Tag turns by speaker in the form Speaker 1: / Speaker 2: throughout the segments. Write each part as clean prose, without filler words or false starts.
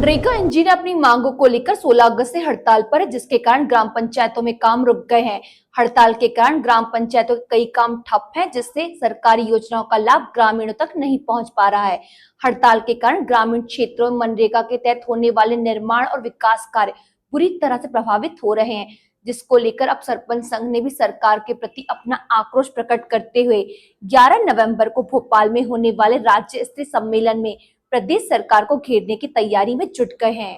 Speaker 1: MNREGA engineer अपनी मांगों को लेकर 16 अगस्त से हड़ताल पर है, जिसके कारण ग्राम पंचायतों में काम रुक गए हैं। हड़ताल के कारण ग्राम पंचायतों के कई काम ठप हैं, जिससे सरकारी योजनाओं का लाभ ग्रामीणों तक नहीं पहुंच पा रहा है। हड़ताल के कारण ग्रामीण क्षेत्रों में मनरेगा के तहत होने वाले निर्माण और विकास कार्य बुरी तरह से प्रभावित हो रहे हैं, जिसको लेकर अब सरपंच संघ ने भी सरकार के प्रति अपना आक्रोश प्रकट करते हुए 11 नवंबर को भोपाल में होने वाले राज्य स्तरीय सम्मेलन में प्रदेश सरकार को घेरने की तैयारी में जुट गए हैं।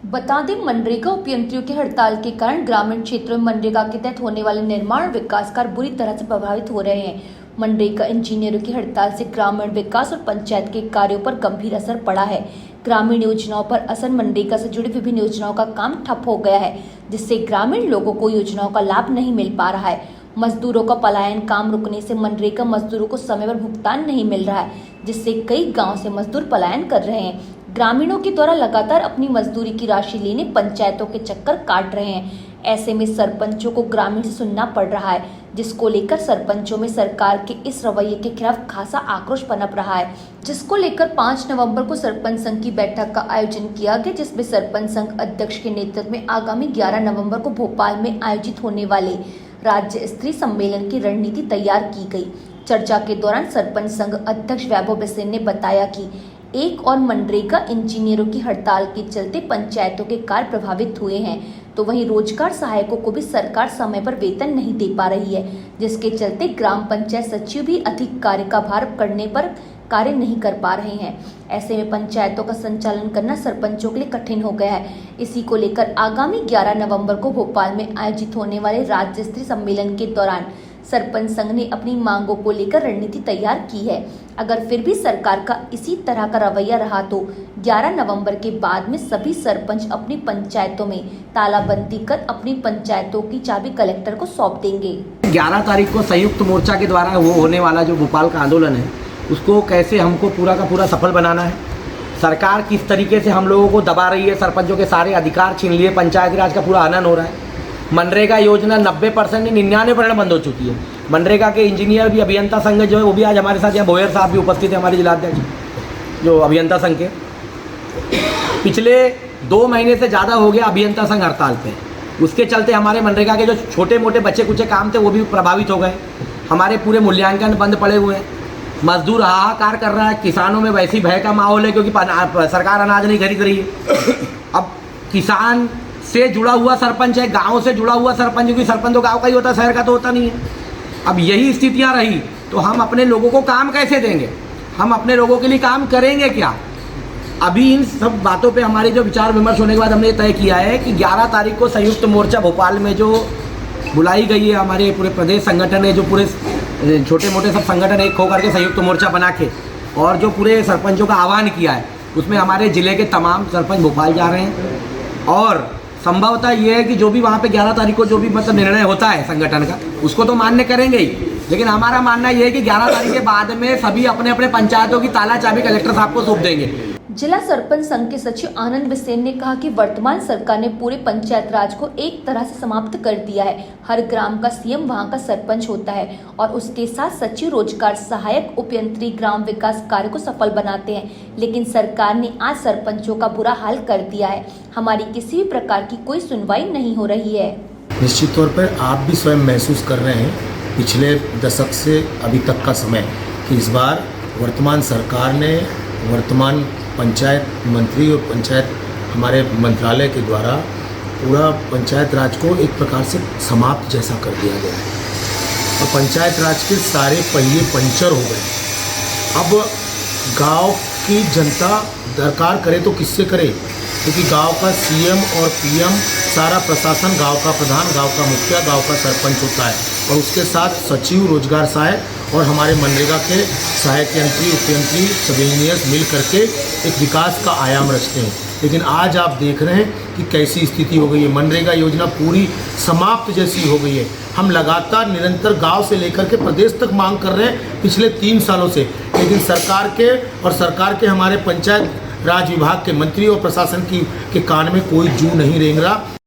Speaker 1: बता दें, मनरेगा उपयंत्रियों की हड़ताल के कारण ग्रामीण क्षेत्रों में मनरेगा के तहत होने वाले निर्माण और विकास कार्य बुरी तरह से प्रभावित हो रहे हैं। मनरेगा इंजीनियरों की हड़ताल से ग्रामीण विकास और पंचायत के कार्यों पर गंभीर असर पड़ा है। ग्रामीण योजनाओं पर असर मनरेगा से जुड़ी विभिन्न योजनाओं का काम ठप हो गया है, जिससे ग्रामीण लोगों को योजनाओं का लाभ नहीं मिल पा रहा है। मजदूरों का पलायन, काम रुकने से मनरेगा मजदूरों को समय पर भुगतान नहीं मिल रहा है, जिससे कई गांव से मजदूर पलायन कर रहे हैं। ग्रामीणों के द्वारा लगातार अपनी मजदूरी की राशि लेने पंचायतों के चक्कर काट रहे हैं। ऐसे में सरपंचों को ग्रामीण से सुनना पड़ रहा है, जिसको लेकर सरपंचों में सरकार के इस रवैये के खिलाफ खासा आक्रोश पनप रहा है, जिसको लेकर 5 नवंबर को सरपंच संघ की बैठक का आयोजन किया गया, जिसमें सरपंच संघ अध्यक्ष के नेतृत्व में आगामी 11 नवंबर को भोपाल में आयोजित होने वाले राज्य स्तरीय सम्मेलन की रणनीति तैयार की गई। चर्चा के दौरान सरपंच संघ अध्यक्ष वैभव बिसेन ने बताया कि एक और मनरेगा इंजीनियरों की हड़ताल के चलते पंचायतों के कार्य प्रभावित हुए हैं, तो वहीं रोजगार सहायकों को भी सरकार समय पर वेतन नहीं दे पा रही है, जिसके चलते ग्राम पंचायत सचिव भी अधिक कार्य का भार करने पर कार्य नहीं कर पा रहे हैं। ऐसे में पंचायतों का संचालन करना सरपंचों के लिए कठिन हो गया है। इसी को लेकर आगामी 11 नवंबर को भोपाल में आयोजित होने वाले राज्य स्तरीय सम्मेलन के दौरान सरपंच संघ ने अपनी मांगों को लेकर रणनीति तैयार की है। अगर फिर भी सरकार का इसी तरह का रवैया रहा तो 11 नवंबर के बाद में सभी सरपंच अपनी पंचायतों में तालाबंदी कर अपनी पंचायतों की चाबी कलेक्टर को सौंप देंगे।
Speaker 2: 11 तारीख को संयुक्त मोर्चा के द्वारा होने वाला जो भोपाल का आंदोलन है, उसको कैसे हमको पूरा का पूरा सफल बनाना है। सरकार किस तरीके से हम लोगों को दबा रही है, सरपंचों के सारे अधिकार छीन लिए, पंचायती राज का पूरा हनन हो रहा है। मनरेगा योजना 90% 99% बंद हो चुकी है। मनरेगा के इंजीनियर भी, अभियंता संघ जो है वो भी आज हमारे साथ, यहाँ भोयर साहब भी उपस्थित है, हमारे जिलाध्यक्ष जो अभियंता संघ के। पिछले 2 महीने से ज़्यादा हो गया अभियंता संघ हड़ताल पे। उसके चलते हमारे मनरेगा के जो छोटे मोटे बच्चे कुचे काम थे वो भी प्रभावित हो गए। हमारे पूरे मूल्यांकन बंद पड़े हुए हैं। मजदूर हाहाकार कर रहा है। किसानों में वैसी भय का माहौल है, क्योंकि सरकार अनाज नहीं खरीद रही है। अब किसान से जुड़ा हुआ सरपंच है, गांव से जुड़ा हुआ सरपंच, क्योंकि सरपंच तो गांव का ही होता है, शहर का तो होता नहीं है। अब यही स्थितियां रही तो हम अपने लोगों को काम कैसे देंगे, हम अपने लोगों के लिए काम करेंगे क्या। अभी इन सब बातों पे हमारी जो विचार विमर्श होने के बाद हमने तय किया है कि 11 तारीख को संयुक्त मोर्चा भोपाल में जो बुलाई गई है, हमारे पूरे प्रदेश संगठन है, जो पूरे छोटे मोटे सब संगठन एक होकर के संयुक्त मोर्चा बना के और जो पूरे सरपंचों का आह्वान किया है, उसमें हमारे ज़िले के तमाम सरपंच भोपाल जा रहे हैं। और संभवतः ये है कि जो भी वहाँ पे 11 तारीख को जो भी मतलब निर्णय होता है संगठन का, उसको तो मान्य करेंगे ही, लेकिन हमारा मानना ये है कि 11 तारीख के बाद में सभी अपने अपने पंचायतों की ताला चाबी कलेक्टर साहब को सौंप देंगे।
Speaker 1: जिला सरपंच संघ के सचिव आनंद बिसेन ने कहा कि वर्तमान सरकार ने पूरे पंचायत राज को एक तरह से समाप्त कर दिया है। हर ग्राम का सीएम वहां का सरपंच होता है और उसके साथ सचिव, रोजगार सहायक, उपयंत्री ग्राम विकास कार्य को सफल बनाते हैं, लेकिन सरकार ने आज सरपंचों का बुरा हाल कर दिया है। हमारी किसी भी प्रकार की कोई सुनवाई नहीं हो रही है।
Speaker 3: निश्चित तौर पर आप भी स्वयं महसूस कर रहे हैं पिछले दशक से अभी तक का समय कि इस बार वर्तमान सरकार ने वर्तमान पंचायत मंत्री और पंचायत हमारे मंत्रालय के द्वारा पूरा पंचायत राज को एक प्रकार से समाप्त जैसा कर दिया गया है और पंचायत राज के सारे पहिए पंचर हो गए। अब गांव की जनता दरकार करे तो किससे करे, क्योंकि गांव का सीएम और पीएम, सारा प्रशासन गांव का प्रधान, गांव का मुखिया, गांव का सरपंच होता है और उसके साथ सचिव, रोजगार सहायक और हमारे मनरेगा के सहायक यंत्री, उपयंत्री, सब इंजीनियर्स मिल करके एक विकास का आयाम रचते हैं। लेकिन आज आप देख रहे हैं कि कैसी स्थिति हो गई है। मनरेगा योजना पूरी समाप्त जैसी हो गई है। हम लगातार निरंतर गांव से लेकर के प्रदेश तक मांग कर रहे हैं पिछले 3 सालों से, लेकिन सरकार के हमारे पंचायत राज विभाग के मंत्री और प्रशासन के कान में कोई जू नहीं रेंग रहा।